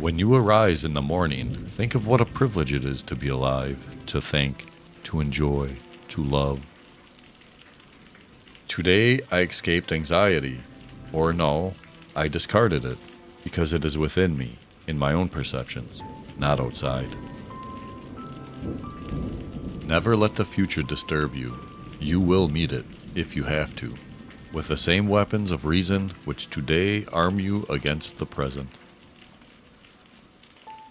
When you arise in the morning, think of what a privilege it is to be alive, to think, to enjoy, to love. Today I escaped anxiety, or no, I discarded it, because it is within me, in my own perceptions, not outside. Never let the future disturb you. You will meet it, if you have to, with the same weapons of reason which today arm you against the present.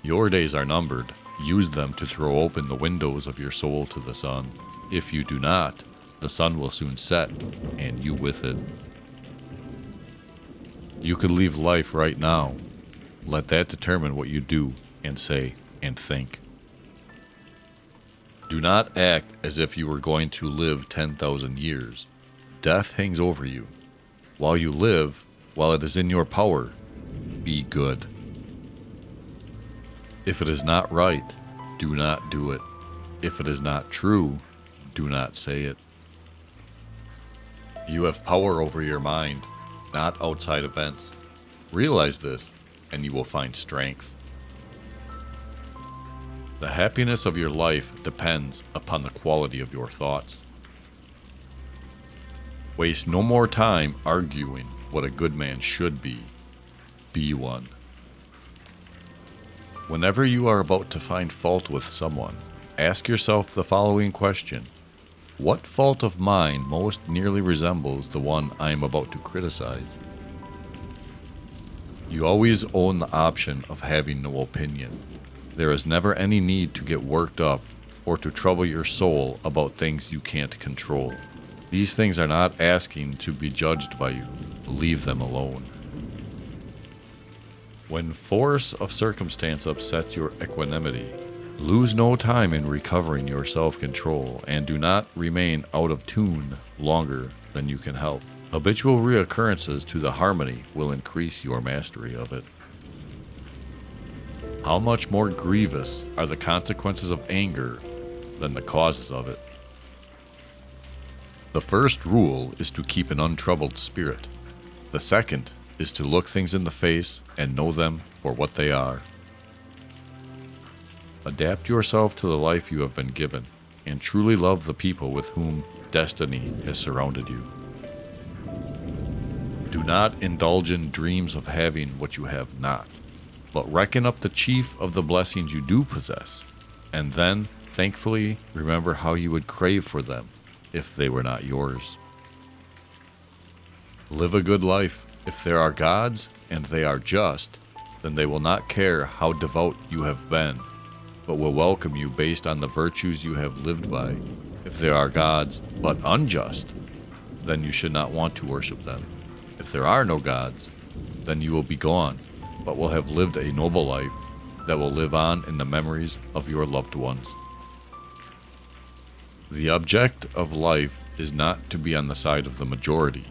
Your days are numbered. Use them to throw open the windows of your soul to the sun. If you do not, the sun will soon set, and you with it. You could leave life right now. Let that determine what you do and say and think. Do not act as if you were going to live 10,000 years. Death hangs over you. While you live, while it is in your power, be good. If it is not right, do not do it. If it is not true, do not say it. You have power over your mind, not outside events. Realize this, and you will find strength. The happiness of your life depends upon the quality of your thoughts. Waste no more time arguing what a good man should be. Be one. Whenever you are about to find fault with someone, ask yourself the following question. What fault of mine most nearly resembles the one I am about to criticize? You always own the option of having no opinion. There is never any need to get worked up or to trouble your soul about things you can't control. These things are not asking to be judged by you. Leave them alone. When force of circumstance upsets your equanimity, lose no time in recovering your self-control and do not remain out of tune longer than you can help. Habitual reoccurrences to the harmony will increase your mastery of it. How much more grievous are the consequences of anger than the causes of it? The first rule is to keep an untroubled spirit. The second is to look things in the face and know them for what they are. Adapt yourself to the life you have been given, and truly love the people with whom destiny has surrounded you. Do not indulge in dreams of having what you have not, but reckon up the chief of the blessings you do possess, and then thankfully remember how you would crave for them if they were not yours. Live a good life. If there are gods, and they are just, then they will not care how devout you have been, but will welcome you based on the virtues you have lived by. If there are gods, but unjust, then you should not want to worship them. If there are no gods, then you will be gone, but will have lived a noble life that will live on in the memories of your loved ones. The object of life is not to be on the side of the majority,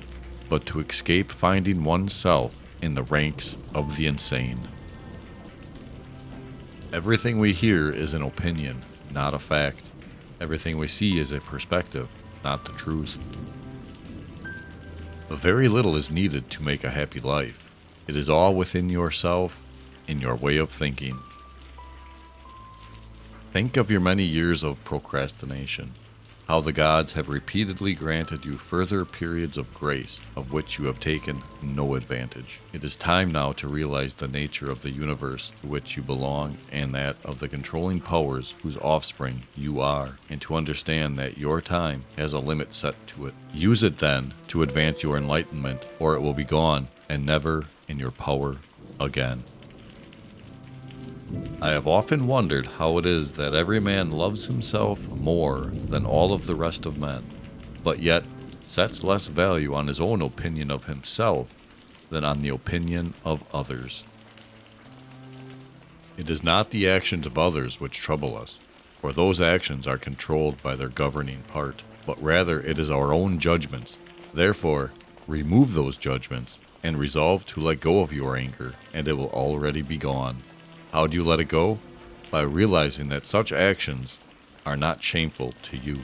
but to escape finding oneself in the ranks of the insane. Everything we hear is an opinion, not a fact. Everything we see is a perspective, not the truth. Very little is needed to make a happy life. It is all within yourself, in your way of thinking. Think of your many years of procrastination, how the gods have repeatedly granted you further periods of grace of which you have taken no advantage. It is time now to realize the nature of the universe to which you belong and that of the controlling powers whose offspring you are, and to understand that your time has a limit set to it. Use it then to advance your enlightenment, or it will be gone and never in your power again. I have often wondered how it is that every man loves himself more than all of the rest of men, but yet sets less value on his own opinion of himself than on the opinion of others. It is not the actions of others which trouble us, for those actions are controlled by their governing part, but rather it is our own judgments. Therefore, remove those judgments and resolve to let go of your anger, and it will already be gone. How do you let it go? By realizing that such actions are not shameful to you.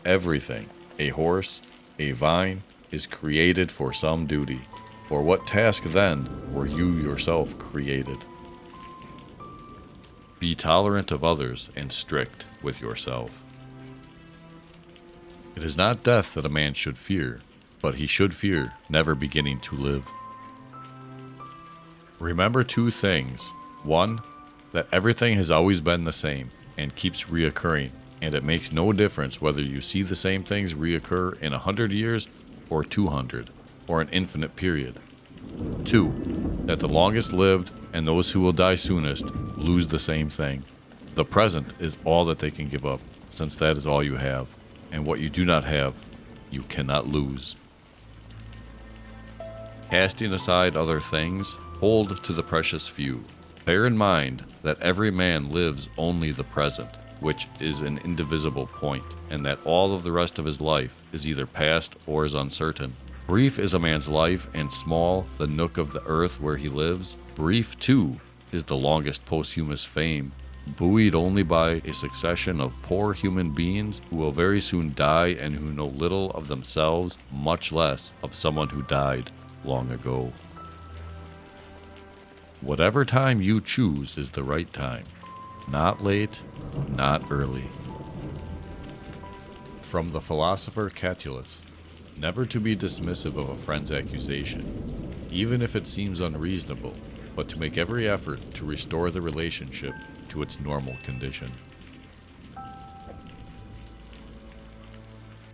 Everything, a horse, a vine, is created for some duty. For what task then were you yourself created? Be tolerant of others and strict with yourself. It is not death that a man should fear, but he should fear never beginning to live. Remember two things. One, that everything has always been the same and keeps reoccurring, and it makes no difference whether you see the same things reoccur in 100 years or 200, or an infinite period. Two, that the longest lived and those who will die soonest lose the same thing. The present is all that they can give up, since that is all you have, and what you do not have, you cannot lose. Casting aside other things, hold to the precious few. Bear in mind that every man lives only the present, which is an indivisible point, and that all of the rest of his life is either past or is uncertain. Brief is a man's life, and small the nook of the earth where he lives. Brief, too, is the longest posthumous fame, buoyed only by a succession of poor human beings who will very soon die and who know little of themselves, much less of someone who died long ago. Whatever time you choose is the right time. Not late, not early. From the philosopher Catullus. Never to be dismissive of a friend's accusation, even if it seems unreasonable, but to make every effort to restore the relationship to its normal condition.